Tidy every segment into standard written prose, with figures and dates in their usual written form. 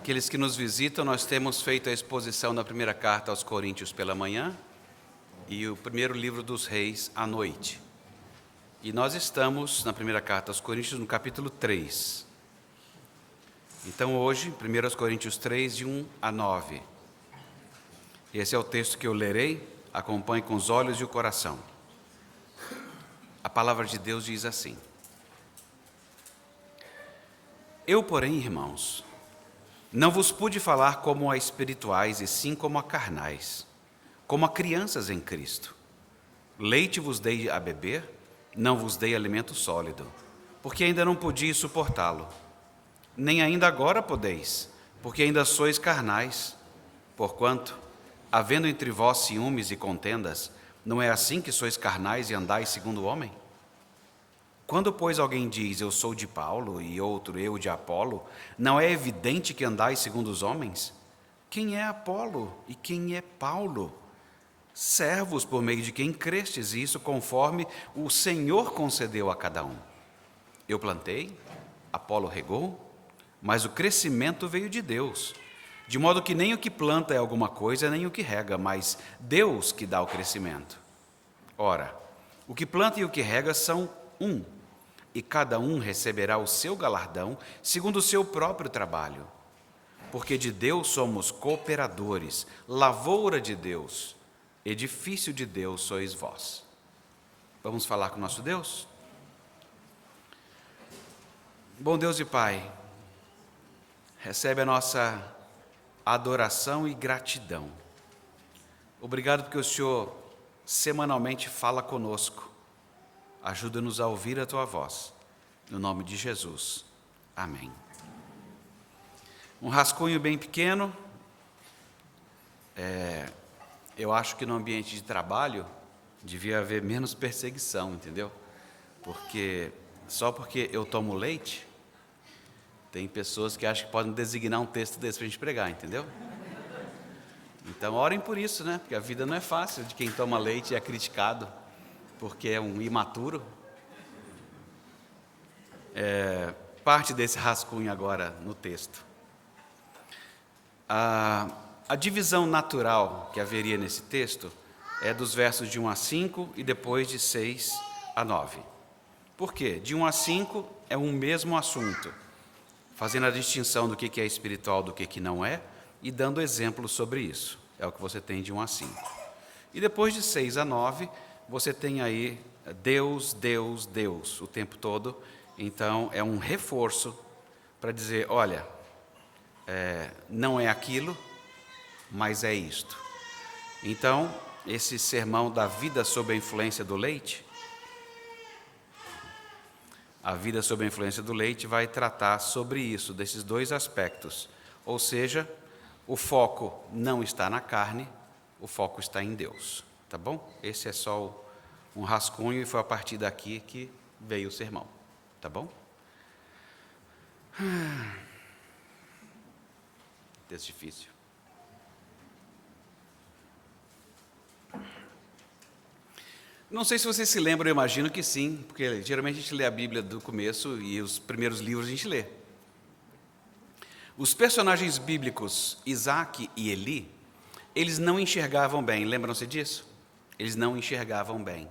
Aqueles que nos visitam, nós temos feito a exposição da primeira carta aos Coríntios pela manhã e o primeiro livro dos Reis à noite. E nós estamos na primeira carta aos Coríntios, no capítulo 3. Então hoje, 1 Coríntios 3, de 1 a 9. Esse é o texto que eu lerei, acompanhe com os olhos e o coração. A palavra de Deus diz assim: Eu, porém, irmãos, não vos pude falar como a espirituais, e sim como a carnais, como a crianças em Cristo. Leite vos dei a beber, não vos dei alimento sólido, porque ainda não podiais suportá-lo. Nem ainda agora podeis, porque ainda sois carnais. Porquanto, havendo entre vós ciúmes e contendas, não é assim que sois carnais e andais segundo o homem? Quando, pois, alguém diz, eu sou de Paulo, e outro, eu de Apolo, não é evidente que andais segundo os homens? Quem é Apolo e quem é Paulo? Servos por meio de quem crestes, e isso conforme o Senhor concedeu a cada um. Eu plantei, Apolo regou, mas o crescimento veio de Deus, de modo que nem o que planta é alguma coisa, nem o que rega, mas Deus que dá o crescimento. Ora, o que planta e o que rega são um, e cada um receberá o seu galardão segundo o seu próprio trabalho. Porque de Deus somos cooperadores, lavoura de Deus, edifício de Deus sois vós. Vamos falar com o nosso Deus? Bom Deus e Pai, recebe a nossa adoração e gratidão. Obrigado porque o Senhor semanalmente fala conosco. Ajuda-nos a ouvir a Tua voz. No nome de Jesus. Amém. Um rascunho bem pequeno. Eu acho que no ambiente de trabalho devia haver menos perseguição, entendeu? Porque só porque eu tomo leite, tem pessoas que acham que podem designar um texto desse para a gente pregar, entendeu? Então orem por isso, né? Porque a vida não é fácil de quem toma leite e é criticado porque é um imaturo. Parte desse rascunho agora no texto. A divisão natural que haveria nesse texto é dos versos de 1 a 5 e depois de 6 a 9. Por quê? De 1 a 5 é um mesmo assunto, fazendo a distinção do que é espiritual do que não é e dando exemplos sobre isso. É o que você tem de 1 a 5. E depois de 6 a 9, você tem aí Deus, Deus, Deus o tempo todo. Então, é um reforço para dizer, olha, não é aquilo, mas é isto. Então, esse sermão da vida sob a influência do leite, a vida sob a influência do leite vai tratar sobre isso, desses dois aspectos. Ou seja, o foco não está na carne, o foco está em Deus. Tá bom? Esse é só um rascunho e foi a partir daqui que veio o sermão. Tá bom? Texto difícil. Não sei se vocês se lembram, eu imagino que sim, porque geralmente a gente lê a Bíblia do começo e os primeiros livros a gente lê. Os personagens bíblicos, Isaac e Eli, eles não enxergavam bem, lembram-se disso? Eles não enxergavam bem.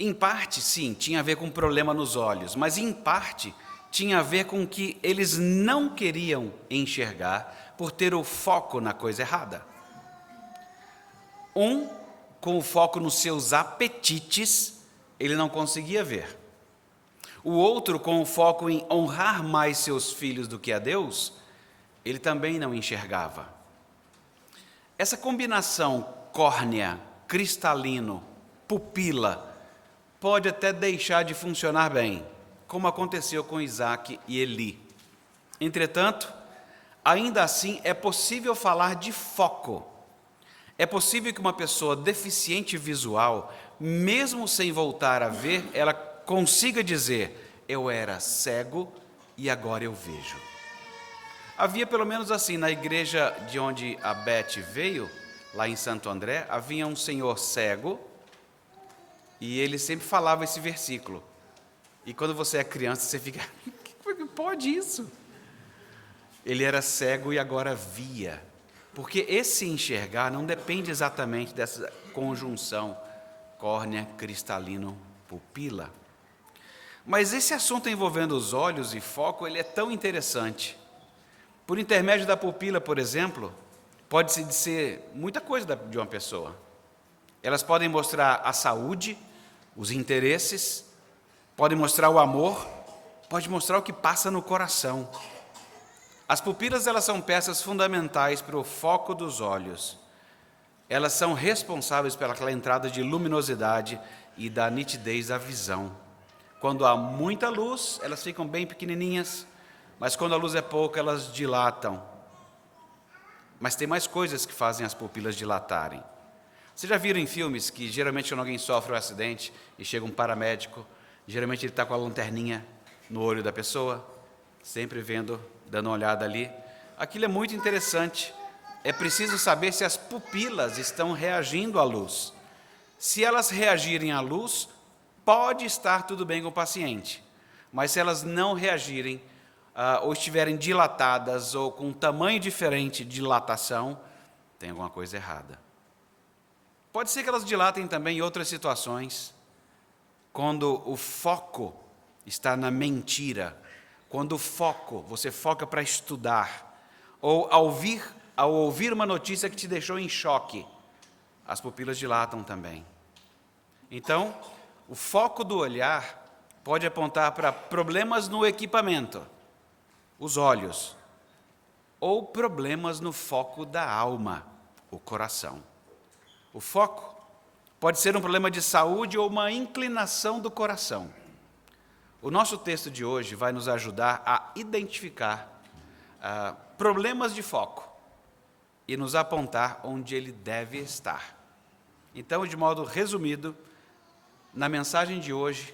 Em parte, sim, tinha a ver com um problema nos olhos, mas em parte tinha a ver com que eles não queriam enxergar por ter o foco na coisa errada. Um, com o foco nos seus apetites, ele não conseguia ver. O outro, com o foco em honrar mais seus filhos do que a Deus, ele também não enxergava. Essa combinação córnea, cristalino, pupila, pode até deixar de funcionar bem, como aconteceu com Isaac e Eli. Entretanto, ainda assim é possível falar de foco. É possível que uma pessoa deficiente visual, mesmo sem voltar a ver, ela consiga dizer, eu era cego e agora eu vejo. Havia pelo menos assim, na igreja de onde a Beth veio, lá em Santo André, havia um senhor cego, e ele sempre falava esse versículo. E quando você é criança, você fica, como pode isso? Ele era cego e agora via. Porque esse enxergar não depende exatamente dessa conjunção córnea, cristalino, pupila. Mas esse assunto envolvendo os olhos e foco, ele é tão interessante. Por intermédio da pupila, por exemplo, pode-se dizer muita coisa de uma pessoa. Elas podem mostrar a saúde, os interesses, podem mostrar o amor, pode mostrar o que passa no coração. As pupilas, elas são peças fundamentais para o foco dos olhos. Elas são responsáveis pela entrada de luminosidade e da nitidez da visão. Quando há muita luz, elas ficam bem pequenininhas, mas quando a luz é pouca, elas dilatam. Mas tem mais coisas que fazem as pupilas dilatarem. Vocês já viram em filmes que, geralmente, quando alguém sofre um acidente e chega um paramédico, geralmente ele está com a lanterninha no olho da pessoa, sempre vendo, dando uma olhada ali. Aquilo é muito interessante. É preciso saber se as pupilas estão reagindo à luz. Se elas reagirem à luz, pode estar tudo bem com o paciente. Mas se elas não reagirem, ou estiverem dilatadas, ou com um tamanho diferente de dilatação, tem alguma coisa errada. Pode ser que elas dilatem também em outras situações, quando o foco está na mentira, quando o foco, você foca para estudar, ou ao ouvir uma notícia que te deixou em choque, as pupilas dilatam também. Então, o foco do olhar pode apontar para problemas no equipamento, os olhos, ou problemas no foco da alma, o coração. O foco pode ser um problema de saúde ou uma inclinação do coração. O nosso texto de hoje vai nos ajudar a identificar problemas de foco e nos apontar onde ele deve estar. Então, de modo resumido, na mensagem de hoje,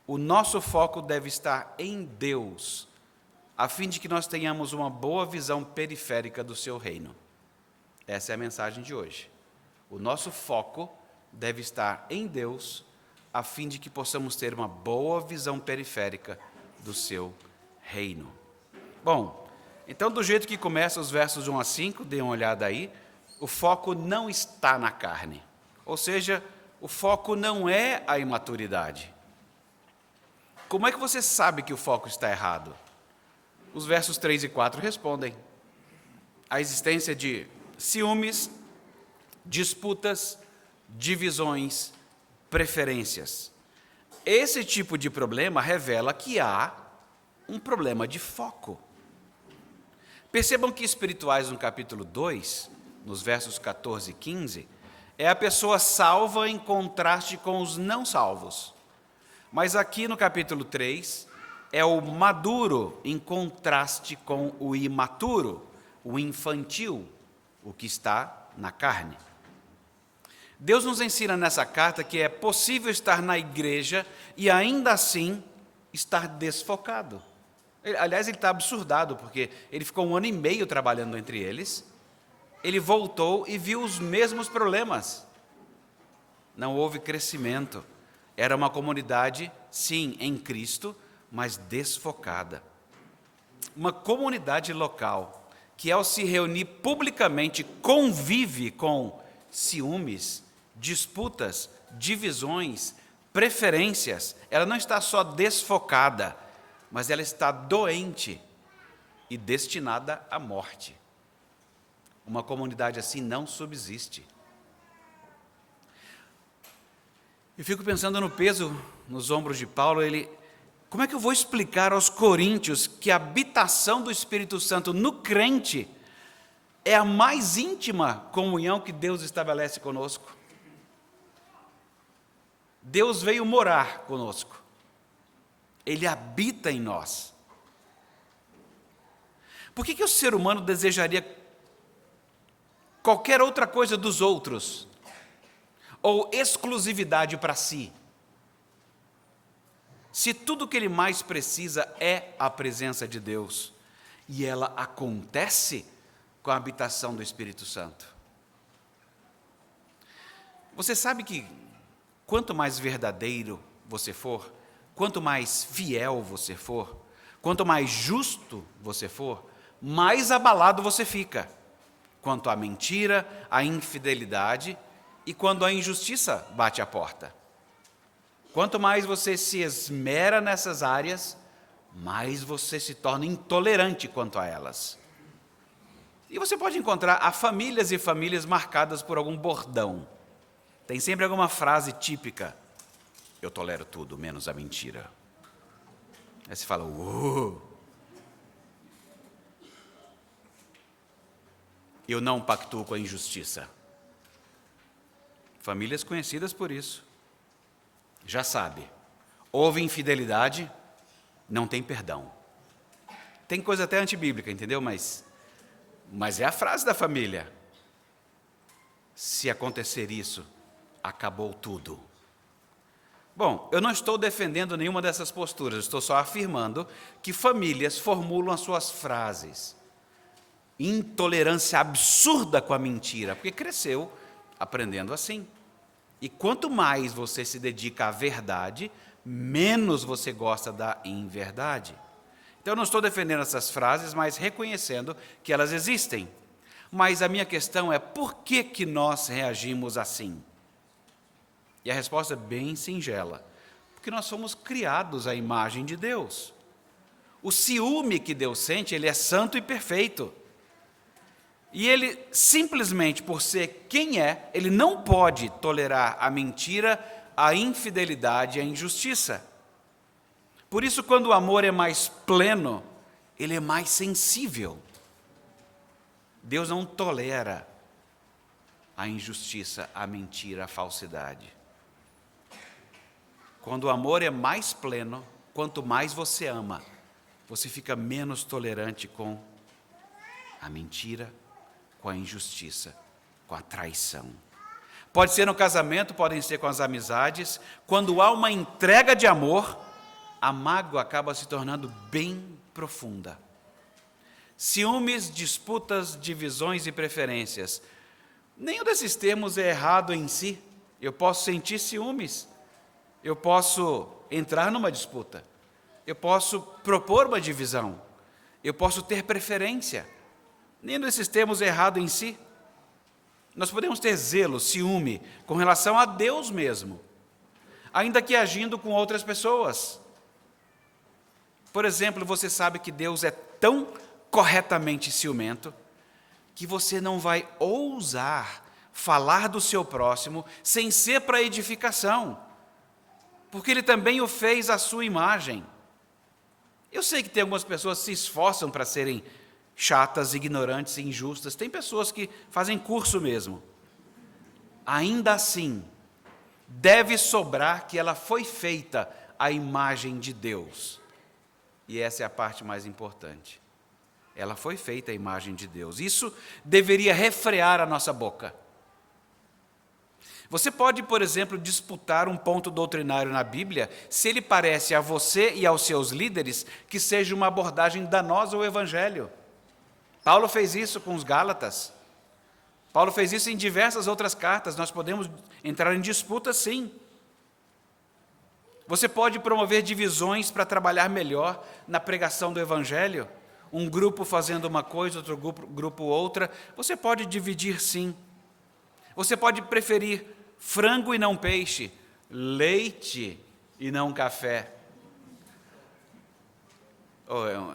o nosso foco deve estar em Deus, a fim de que nós tenhamos uma boa visão periférica do seu reino. Essa é a mensagem de hoje. O nosso foco deve estar em Deus, a fim de que possamos ter uma boa visão periférica do seu reino. Bom, então do jeito que começa os versos 1 a 5, dê uma olhada aí, o foco não está na carne. Ou seja, o foco não é a imaturidade. Como é que você sabe que o foco está errado? Os versos 3 e 4 respondem. A existência de ciúmes, disputas, divisões, preferências. Esse tipo de problema revela que há um problema de foco. Percebam que espirituais no capítulo 2, nos versos 14 e 15, é a pessoa salva em contraste com os não salvos. Mas aqui no capítulo 3, é o maduro em contraste com o imaturo, o infantil, o que está na carne. Deus nos ensina nessa carta que é possível estar na igreja e ainda assim estar desfocado. Aliás, ele está absurdado, porque ele ficou 1 ano e meio trabalhando entre eles, ele voltou e viu os mesmos problemas. Não houve crescimento. Era uma comunidade, sim, em Cristo, mas desfocada. Uma comunidade local que, ao se reunir publicamente, convive com ciúmes, disputas, divisões, preferências. Ela não está só desfocada, mas ela está doente e destinada à morte. Uma comunidade assim não subsiste. Eu fico pensando no peso nos ombros de Paulo. Como é que eu vou explicar aos coríntios que a habitação do Espírito Santo no crente é a mais íntima comunhão que Deus estabelece conosco? Deus veio morar conosco. Ele habita em nós. Por que o ser humano desejaria qualquer outra coisa dos outros? Ou exclusividade para si? Se tudo o que ele mais precisa é a presença de Deus, e ela acontece com a habitação do Espírito Santo. Você sabe que quanto mais verdadeiro você for, quanto mais fiel você for, quanto mais justo você for, mais abalado você fica quanto à mentira, à infidelidade e quando a injustiça bate à porta. Quanto mais você se esmera nessas áreas, mais você se torna intolerante quanto a elas. E você pode encontrar há famílias e famílias marcadas por algum bordão. Tem sempre alguma frase típica: eu tolero tudo, menos a mentira. Aí você fala, eu não pactuo com a injustiça. Famílias conhecidas por isso. Já sabe, houve infidelidade, não tem perdão. Tem coisa até antibíblica, entendeu? Mas é a frase da família. Se acontecer isso, acabou tudo. Bom, eu não estou defendendo nenhuma dessas posturas, estou só afirmando que famílias formulam as suas frases. Intolerância absurda com a mentira, porque cresceu aprendendo assim. E quanto mais você se dedica à verdade, menos você gosta da inverdade. Então, eu não estou defendendo essas frases, mas reconhecendo que elas existem. Mas a minha questão é, por que nós reagimos assim? E a resposta é bem singela. Porque nós somos criados à imagem de Deus. O ciúme que Deus sente, ele é santo e perfeito. E ele, simplesmente por ser quem é, ele não pode tolerar a mentira, a infidelidade e a injustiça. Por isso, quando o amor é mais pleno, ele é mais sensível. Deus não tolera a injustiça, a mentira, a falsidade. Quando o amor é mais pleno, quanto mais você ama, você fica menos tolerante com a mentira, com a injustiça, com a traição. Pode ser no casamento, podem ser com as amizades. Quando há uma entrega de amor, a mágoa acaba se tornando bem profunda. Ciúmes, disputas, divisões e preferências. Nenhum desses termos é errado em si. Eu posso sentir ciúmes. Eu posso entrar numa disputa. Eu posso propor uma divisão. Eu posso ter preferência. Nenhum desses termos é errado em si. Nós podemos ter zelo, ciúme, com relação a Deus mesmo, ainda que agindo com outras pessoas. Por exemplo, você sabe que Deus é tão corretamente ciumento que você não vai ousar falar do seu próximo sem ser para edificação, porque Ele também o fez à sua imagem. Eu sei que tem algumas pessoas que se esforçam para serem chatas, ignorantes e injustas. Tem pessoas que fazem curso mesmo. Ainda assim, deve sobrar que ela foi feita à imagem de Deus. E essa é a parte mais importante. Ela foi feita à imagem de Deus. Isso deveria refrear a nossa boca. Você pode, por exemplo, disputar um ponto doutrinário na Bíblia, se ele parece a você e aos seus líderes que seja uma abordagem danosa ao Evangelho. Paulo fez isso com os Gálatas. Paulo fez isso em diversas outras cartas. Nós podemos entrar em disputa, sim. Você pode promover divisões para trabalhar melhor na pregação do Evangelho. Um grupo fazendo uma coisa, outro grupo outra. Você pode dividir, sim. Você pode preferir frango e não peixe, leite e não café.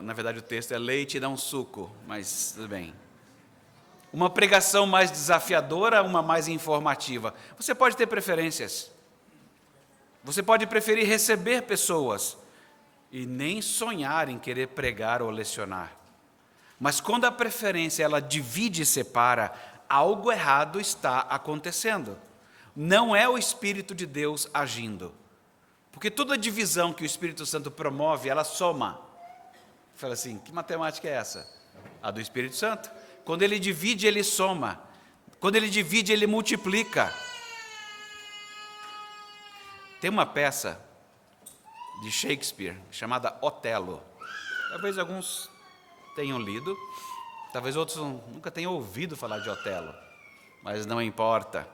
Na verdade, o texto é leite e não suco, mas tudo bem. Uma pregação mais desafiadora, uma mais informativa. Você pode ter preferências. Você pode preferir receber pessoas e nem sonhar em querer pregar ou lecionar. Mas quando a preferência ela divide e separa, algo errado está acontecendo. Não é o Espírito de Deus agindo. Porque toda divisão que o Espírito Santo promove, ela soma. Fala assim, que matemática é essa? A do Espírito Santo. Quando ele divide, ele soma. Quando ele divide, ele multiplica. Tem uma peça de Shakespeare chamada Otelo. Talvez alguns tenham lido, talvez outros nunca tenham ouvido falar de Otelo, mas não importa.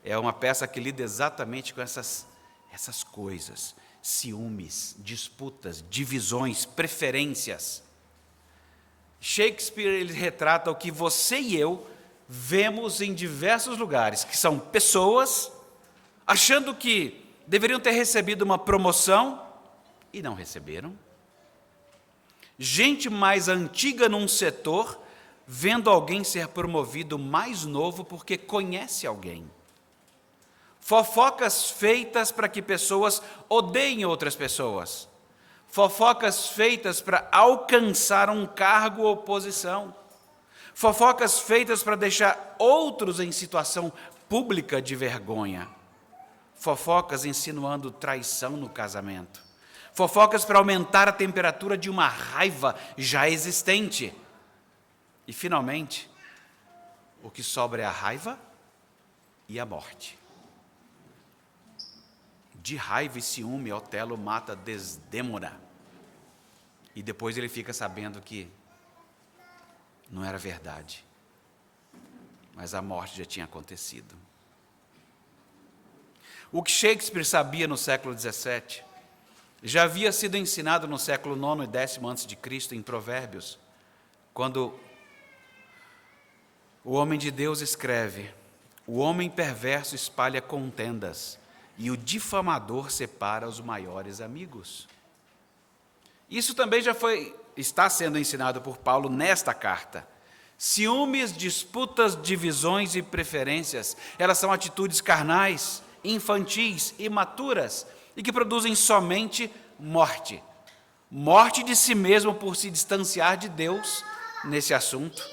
É uma peça que lida exatamente com essas coisas. Ciúmes, disputas, divisões, preferências. Shakespeare ele retrata o que você e eu vemos em diversos lugares, que são pessoas achando que deveriam ter recebido uma promoção e não receberam. Gente mais antiga num setor, vendo alguém ser promovido mais novo porque conhece alguém. Fofocas feitas para que pessoas odeiem outras pessoas. Fofocas feitas para alcançar um cargo ou posição. Fofocas feitas para deixar outros em situação pública de vergonha. Fofocas insinuando traição no casamento. Fofocas para aumentar a temperatura de uma raiva já existente. E, finalmente, o que sobra é a raiva e a morte. De raiva e ciúme, Otelo mata Desdémona. E depois ele fica sabendo que não era verdade, mas a morte já tinha acontecido. O que Shakespeare sabia no século XVII já havia sido ensinado no século IX e X a.C., em Provérbios, quando o homem de Deus escreve: o homem perverso espalha contendas, e o difamador separa os maiores amigos. Isso também está sendo ensinado por Paulo nesta carta. Ciúmes, disputas, divisões e preferências, elas são atitudes carnais, infantis, imaturas, e que produzem somente morte. Morte de si mesmo por se distanciar de Deus nesse assunto,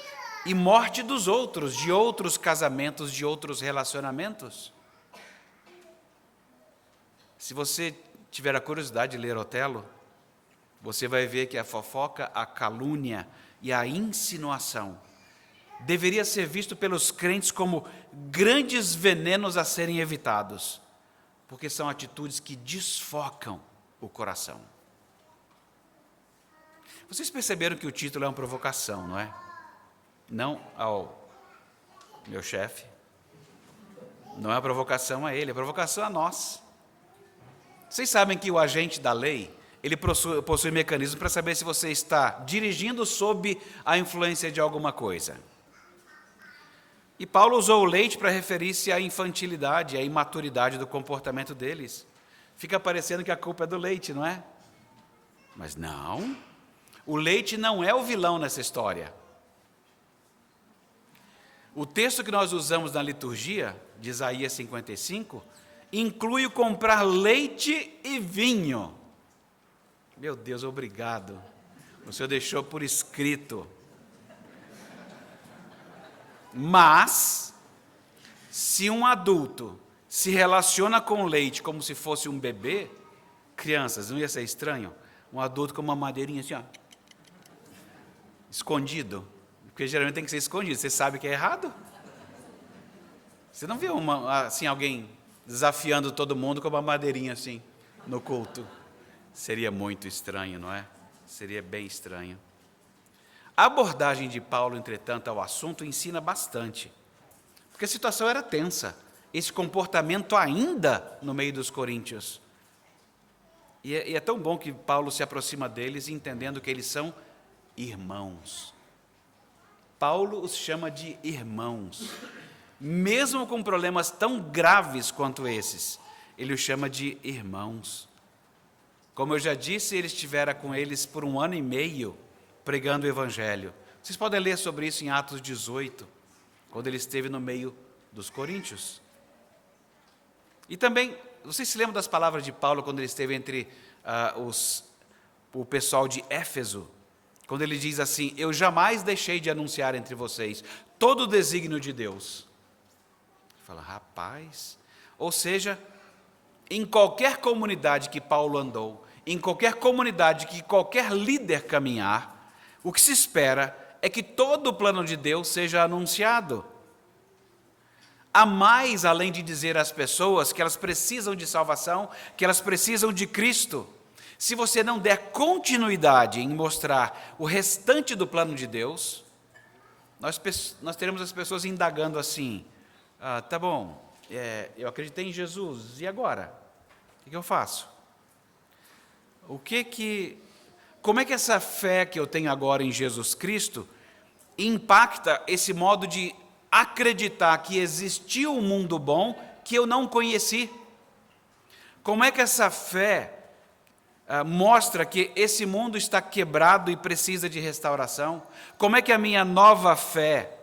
e morte dos outros, de outros casamentos, de outros relacionamentos. Se você tiver a curiosidade de ler Otelo, você vai ver que a fofoca, a calúnia e a insinuação deveria ser visto pelos crentes como grandes venenos a serem evitados, porque são atitudes que desfocam o coração. Vocês perceberam que o título é uma provocação, não é? Não ao meu chefe, não é uma provocação a ele, é provocação a nós. Vocês sabem que o agente da lei, ele possui mecanismo para saber se você está dirigindo sob a influência de alguma coisa. E Paulo usou o leite para referir-se à infantilidade, à imaturidade do comportamento deles. Fica parecendo que a culpa é do leite, não é? Mas não, o leite não é o vilão nessa história. O texto que nós usamos na liturgia, de Isaías 55, inclui o comprar leite e vinho. Meu Deus, obrigado. O Senhor deixou por escrito. Mas, se um adulto se relaciona com o leite como se fosse um bebê, crianças, não ia ser estranho? Um adulto com uma madeirinha assim, ó, escondido. Porque geralmente tem que ser escondido. Você sabe que é errado? Você não viu assim, alguém desafiando todo mundo com uma madeirinha assim, no culto? Seria muito estranho, não é? Seria bem estranho. A abordagem de Paulo, entretanto, ao assunto ensina bastante, porque a situação era tensa, esse comportamento ainda no meio dos coríntios. E é tão bom que Paulo se aproxima deles entendendo que eles são irmãos. Paulo os chama de irmãos, mesmo com problemas tão graves quanto esses, ele os chama de irmãos. Como eu já disse, ele estivera com eles por 1 ano e meio, pregando o Evangelho. Vocês podem ler sobre isso em Atos 18, quando ele esteve no meio dos coríntios. E também, vocês se lembram das palavras de Paulo, quando ele esteve entre o pessoal de Éfeso, quando ele diz assim: eu jamais deixei de anunciar entre vocês todo o desígnio de Deus. Ele fala, rapaz, ou seja, em qualquer comunidade que Paulo andou, em qualquer comunidade que qualquer líder caminhar, o que se espera é que todo o plano de Deus seja anunciado. Há mais, além de dizer às pessoas que elas precisam de salvação, que elas precisam de Cristo. Se você não der continuidade em mostrar o restante do plano de Deus, nós teremos as pessoas indagando assim: tá bom, eu acreditei em Jesus, e agora? O que eu faço? como é que essa fé que eu tenho agora em Jesus Cristo impacta esse modo de acreditar que existiu um mundo bom que eu não conheci? Como é que essa fé mostra que esse mundo está quebrado e precisa de restauração? Como é que a minha nova fé,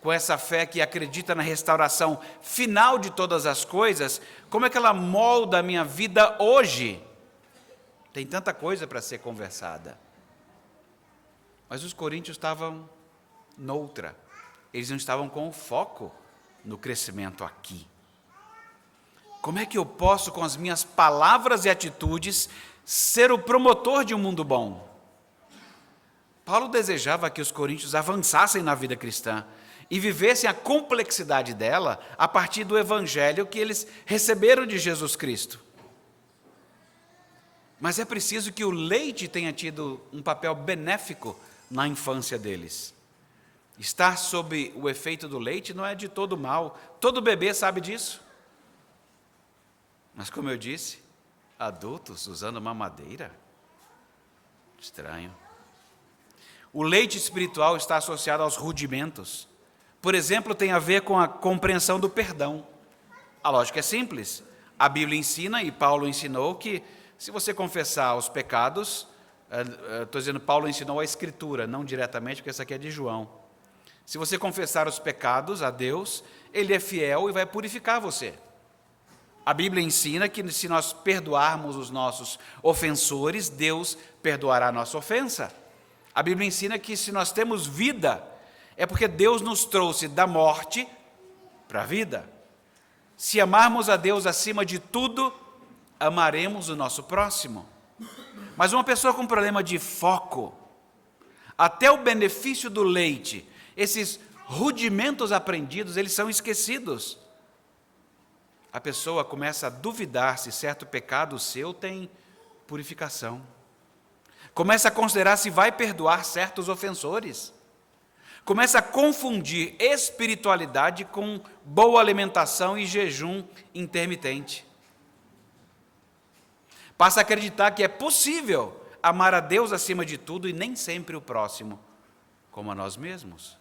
com essa fé que acredita na restauração final de todas as coisas, como é que ela molda a minha vida hoje? Tem tanta coisa para ser conversada. Mas os coríntios estavam noutra. Eles não estavam com o foco no crescimento aqui. Como é que eu posso, com as minhas palavras e atitudes, ser o promotor de um mundo bom? Paulo desejava que os coríntios avançassem na vida cristã e vivessem a complexidade dela a partir do evangelho que eles receberam de Jesus Cristo. Mas é preciso que o leite tenha tido um papel benéfico na infância deles. Estar sob o efeito do leite não é de todo mal. Todo bebê sabe disso. Mas, como eu disse, adultos usando mamadeira? Estranho. O leite espiritual está associado aos rudimentos. Por exemplo, tem a ver com a compreensão do perdão. A lógica é simples. A Bíblia ensina, e Paulo ensinou, que se você confessar os pecados, estou dizendo, Paulo ensinou a Escritura, não diretamente, porque essa aqui é de João. Se você confessar os pecados a Deus, Ele é fiel e vai purificar você. A Bíblia ensina que se nós perdoarmos os nossos ofensores, Deus perdoará a nossa ofensa. A Bíblia ensina que se nós temos vida, é porque Deus nos trouxe da morte para a vida. Se amarmos a Deus acima de tudo, amaremos o nosso próximo. Mas uma pessoa com problema de foco, até o benefício do leite, esses rudimentos aprendidos, eles são esquecidos. A pessoa começa a duvidar se certo pecado seu tem purificação. Começa a considerar se vai perdoar certos ofensores. Começa a confundir espiritualidade com boa alimentação e jejum intermitente. Passa a acreditar que é possível amar a Deus acima de tudo e nem sempre o próximo, como a nós mesmos.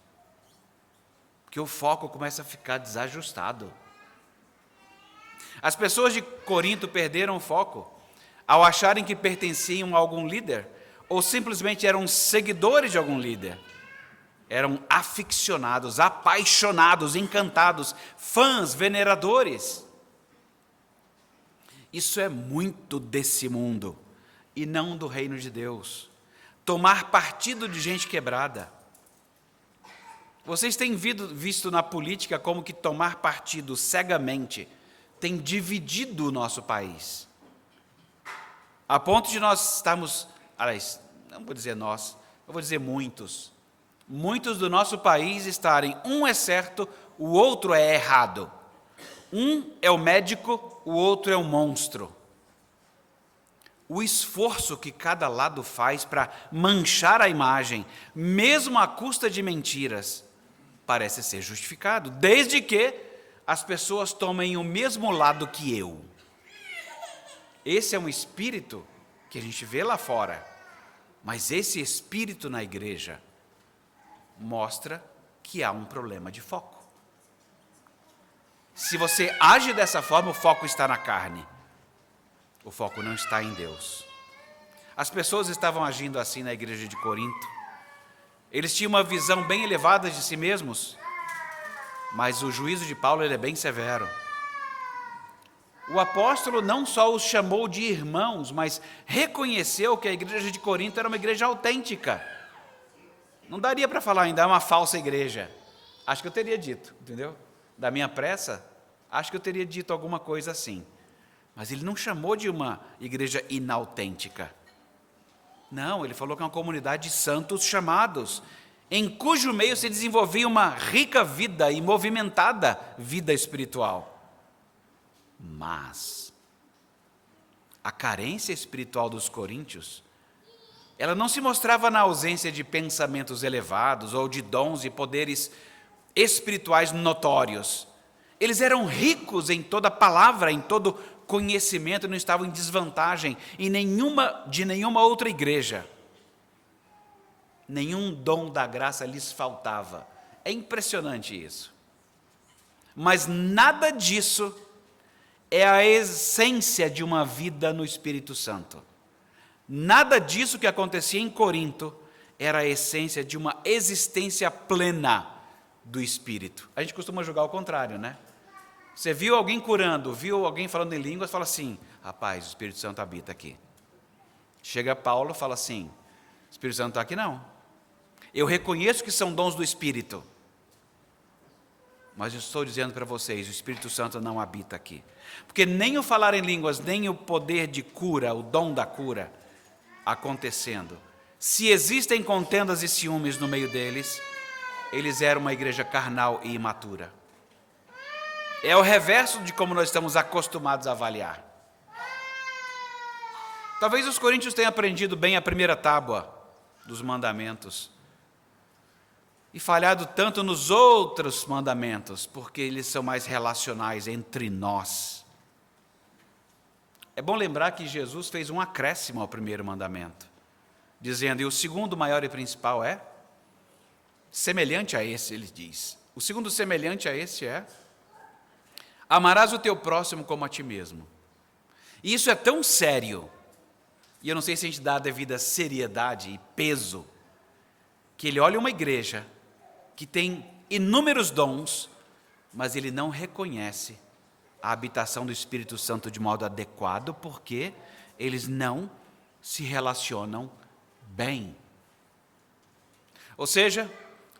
Porque o foco começa a ficar desajustado. As pessoas de Corinto perderam o foco ao acharem que pertenciam a algum líder ou simplesmente eram seguidores de algum líder. Eram aficionados, apaixonados, encantados, fãs, veneradores. Isso é muito desse mundo e não do reino de Deus. Tomar partido de gente quebrada. Vocês têm visto na política como que tomar partido cegamente tem dividido o nosso país. A ponto de nós estarmos, aliás, não vou dizer nós, eu vou dizer muitos do nosso país estarem, um é certo, o outro é errado. Um é o médico, o outro é o monstro. O esforço que cada lado faz para manchar a imagem, mesmo à custa de mentiras, parece ser justificado, desde que as pessoas tomem o mesmo lado que eu. Esse é um espírito que a gente vê lá fora, mas esse espírito na igreja mostra que há um problema de foco. Se você age dessa forma, o foco está na carne. O foco não está em Deus. As pessoas estavam agindo assim na igreja de Corinto. Eles tinham uma visão bem elevada de si mesmos, mas o juízo de Paulo ele é bem severo. O apóstolo não só os chamou de irmãos, mas reconheceu que a igreja de Corinto era uma igreja autêntica. Não daria para falar ainda, é uma falsa igreja. Acho que eu teria dito, entendeu? Da minha pressa, acho que eu teria dito alguma coisa assim. Mas ele não chamou de uma igreja inautêntica. Não, ele falou que é uma comunidade de santos chamados, em cujo meio se desenvolvia uma rica vida e movimentada vida espiritual. Mas a carência espiritual dos coríntios, ela não se mostrava na ausência de pensamentos elevados ou de dons e poderes espirituais notórios. Eles eram ricos em toda palavra, em todo conhecimento, não estavam em desvantagem de nenhuma outra igreja. nenhum dom da graça lhes faltava. É impressionante isso. Mas nada disso é a essência de uma vida no Espírito Santo. Nada disso que acontecia em Corinto era a essência de uma existência plena do Espírito. A gente costuma julgar o contrário, né? Você viu alguém curando, viu alguém falando em línguas, fala assim, rapaz, o Espírito Santo habita aqui. Chega Paulo e fala assim, o Espírito Santo está aqui não. Eu reconheço que são dons do Espírito, mas eu estou dizendo para vocês, o Espírito Santo não habita aqui. Porque nem o falar em línguas, nem o poder de cura, o dom da cura, acontecendo. Se existem contendas e ciúmes no meio deles, eles eram uma igreja carnal e imatura. É o reverso de como nós estamos acostumados a avaliar. Talvez os coríntios tenham aprendido bem a primeira tábua dos mandamentos e falhado tanto nos outros mandamentos, porque eles são mais relacionais entre nós. É bom lembrar que Jesus fez um acréscimo ao primeiro mandamento, dizendo, e o segundo maior e principal é semelhante a esse, ele diz. O segundo semelhante a esse é amarás o teu próximo como a ti mesmo. E isso é tão sério, e eu não sei se a gente dá a devida seriedade e peso, que ele olha uma igreja que tem inúmeros dons, mas ele não reconhece a habitação do Espírito Santo de modo adequado, porque eles não se relacionam bem. Ou seja,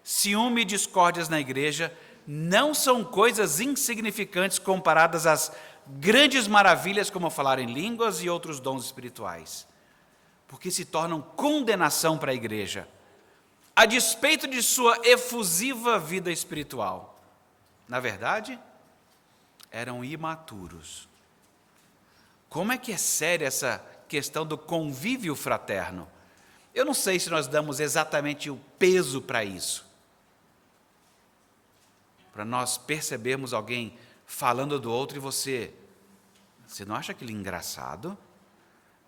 ciúme e discórdias na igreja não são coisas insignificantes comparadas às grandes maravilhas como falar em línguas e outros dons espirituais, porque se tornam condenação para a igreja, a despeito de sua efusiva vida espiritual. Na verdade, eram imaturos. Como é que é séria essa questão do convívio fraterno? Eu não sei se nós damos exatamente o peso para isso, para nós percebermos alguém falando do outro e você não acha aquilo engraçado?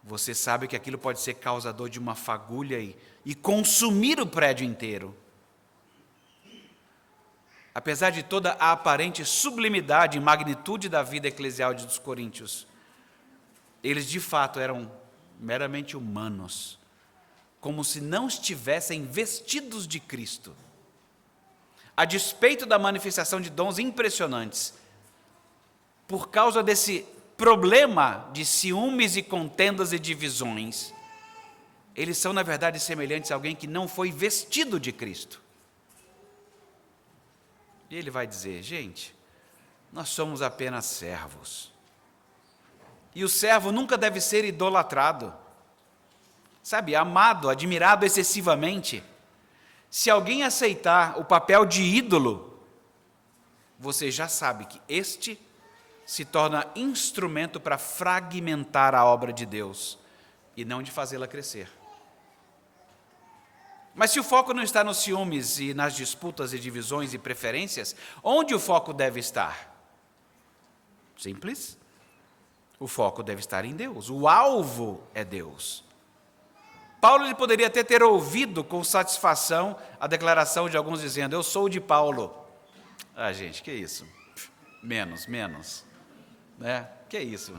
Você sabe que aquilo pode ser causador de uma fagulha e consumir o prédio inteiro. Apesar de toda a aparente sublimidade e magnitude da vida eclesial dos coríntios, eles de fato eram meramente humanos, como se não estivessem vestidos de Cristo. A despeito da manifestação de dons impressionantes, por causa desse problema de ciúmes e contendas e divisões, eles são, na verdade, semelhantes a alguém que não foi vestido de Cristo. E ele vai dizer, gente, nós somos apenas servos. E o servo nunca deve ser idolatrado, sabe, amado, admirado excessivamente. Se alguém aceitar o papel de ídolo, você já sabe que este se torna instrumento para fragmentar a obra de Deus e não de fazê-la crescer. Mas se o foco não está nos ciúmes e nas disputas e divisões e preferências, onde o foco deve estar? Simples. O foco deve estar em Deus. O alvo é Deus. Paulo ele poderia até ter ouvido com satisfação a declaração de alguns dizendo, eu sou de Paulo. Ah, gente, que isso? Menos. Né? Que isso?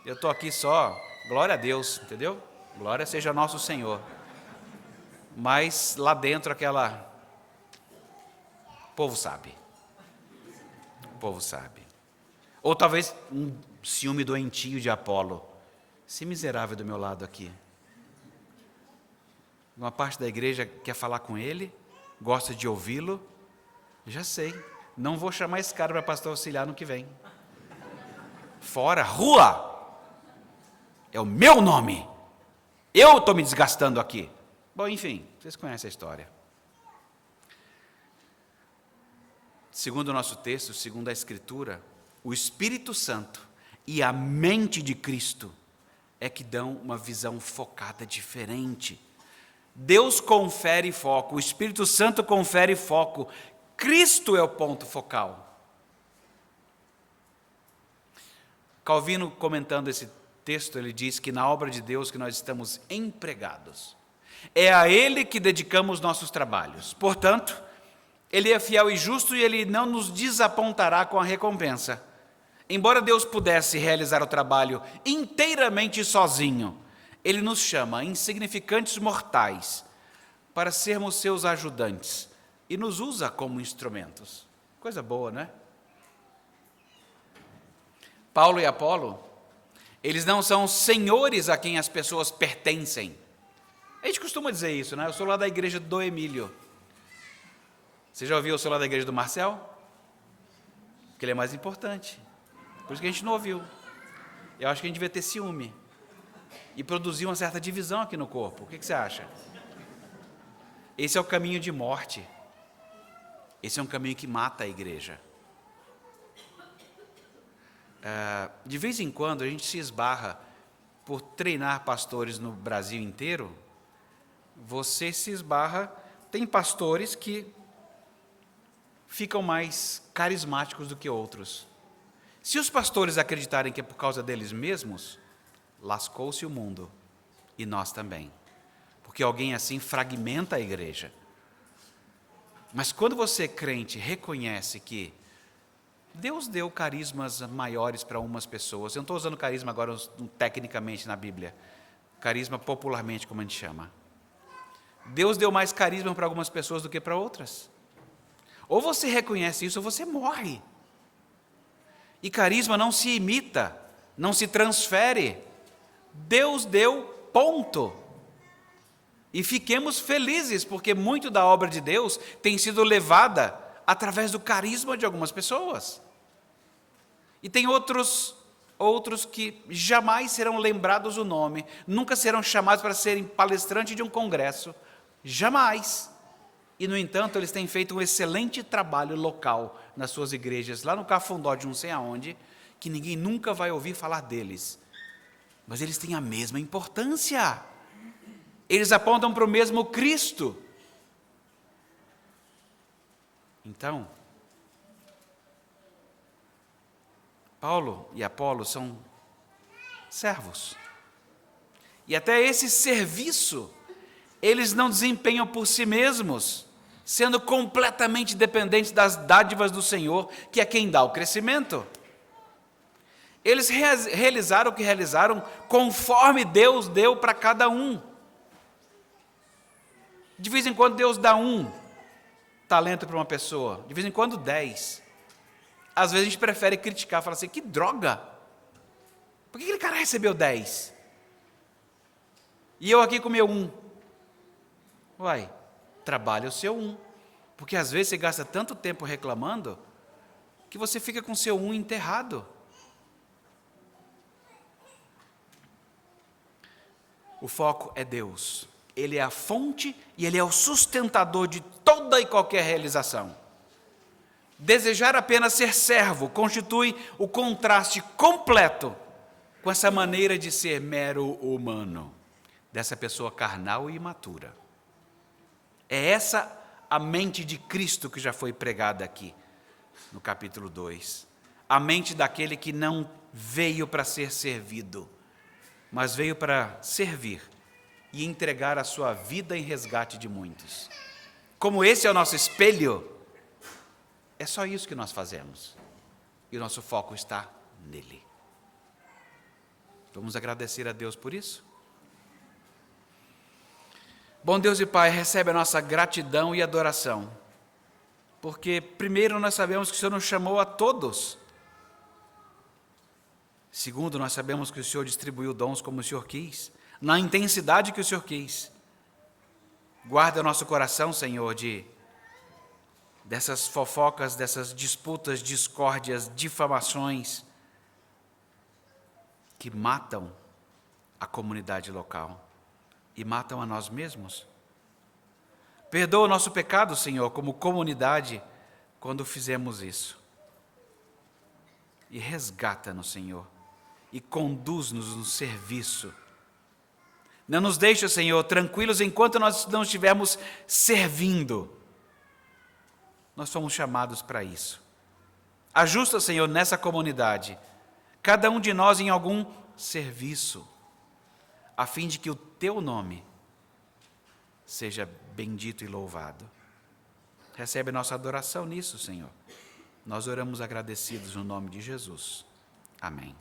Eu estou aqui só, glória a Deus, entendeu? Glória seja nosso Senhor. Mas lá dentro o povo sabe. O povo sabe. Ou talvez um ciúme doentio de Apolo. Esse miserável do meu lado aqui. Uma parte da igreja quer falar com ele, gosta de ouvi-lo. Já sei, não vou chamar esse cara para pastor auxiliar no que vem. Fora, rua! É o meu nome. Eu estou me desgastando aqui. Bom, enfim, vocês conhecem a história. Segundo o nosso texto, segundo a Escritura, o Espírito Santo e a mente de Cristo é que dão uma visão focada diferente. Deus confere foco, o Espírito Santo confere foco, Cristo é o ponto focal. Calvino, comentando esse texto, ele diz que na obra de Deus que nós estamos empregados. É a Ele que dedicamos nossos trabalhos. Portanto, Ele é fiel e justo e Ele não nos desapontará com a recompensa. Embora Deus pudesse realizar o trabalho inteiramente sozinho, Ele nos chama, insignificantes mortais, para sermos seus ajudantes e nos usa como instrumentos. Coisa boa, né? Paulo e Apolo, eles não são senhores a quem as pessoas pertencem. A gente costuma dizer isso, né? Eu sou lá da igreja do Emílio. Você já ouviu o sou lá da igreja do Marcel? Porque ele é mais importante. Por isso que a gente não ouviu. Eu acho que a gente devia ter ciúme e produzir uma certa divisão aqui no corpo. O que você acha? Esse é o caminho de morte. Esse é um caminho que mata a igreja. De vez em quando a gente se esbarra por treinar pastores no Brasil inteiro. Você se esbarra, tem pastores que ficam mais carismáticos do que outros. Se os pastores acreditarem que é por causa deles mesmos, lascou-se o mundo, e nós também, porque alguém assim fragmenta a igreja. Mas quando você, crente, reconhece que Deus deu carismas maiores para umas pessoas, eu não estou usando carisma agora tecnicamente na Bíblia, carisma popularmente, como a gente chama. Deus deu mais carisma para algumas pessoas do que para outras. Ou você reconhece isso, ou você morre. E carisma não se imita, não se transfere. Deus deu, ponto. E fiquemos felizes, porque muito da obra de Deus tem sido levada através do carisma de algumas pessoas. E tem outros que jamais serão lembrados o nome, nunca serão chamados para serem palestrantes de um congresso, jamais. E, no entanto, eles têm feito um excelente trabalho local nas suas igrejas, lá no Cafundó de não sei aonde, que ninguém nunca vai ouvir falar deles. Mas eles têm a mesma importância. Eles apontam para o mesmo Cristo. Então, Paulo e Apolo são servos. E até esse serviço, eles não desempenham por si mesmos, sendo completamente dependentes das dádivas do Senhor, que é quem dá o crescimento. Eles realizaram o que realizaram conforme Deus deu para cada um. De vez em quando Deus dá um talento para uma pessoa, de vez em quando 10. Às vezes a gente prefere criticar, falar assim, que droga! Por que aquele cara recebeu 10? E eu aqui com meu 1. Uai, trabalha o seu 1. Porque às vezes você gasta tanto tempo reclamando, que você fica com o seu 1 enterrado. O foco é Deus. Ele é a fonte e Ele é o sustentador de toda e qualquer realização. Desejar apenas ser servo constitui o contraste completo com essa maneira de ser mero humano, dessa pessoa carnal e imatura. É essa a mente de Cristo que já foi pregada aqui, no capítulo 2. A mente daquele que não veio para ser servido, mas veio para servir e entregar a sua vida em resgate de muitos. Como esse é o nosso espelho, é só isso que nós fazemos. E o nosso foco está nele. Vamos agradecer a Deus por isso? Bom Deus e Pai, recebe a nossa gratidão e adoração. Porque primeiro nós sabemos que o Senhor nos chamou a todos. Segundo, nós sabemos que o Senhor distribuiu dons como o Senhor quis, na intensidade que o Senhor quis. Guarda o nosso coração, Senhor, dessas fofocas, dessas disputas, discórdias, difamações que matam a comunidade local e matam a nós mesmos. Perdoa o nosso pecado, Senhor, como comunidade, quando fizemos isso. E resgata-nos, Senhor, e conduz-nos no serviço. Não nos deixe, Senhor, tranquilos enquanto nós não estivermos servindo. Nós somos chamados para isso. Ajusta, Senhor, nessa comunidade, cada um de nós em algum serviço, a fim de que o Teu nome seja bendito e louvado. Recebe a nossa adoração nisso, Senhor. Nós oramos agradecidos no nome de Jesus. Amém.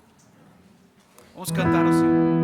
Vamos cantar ao Senhor.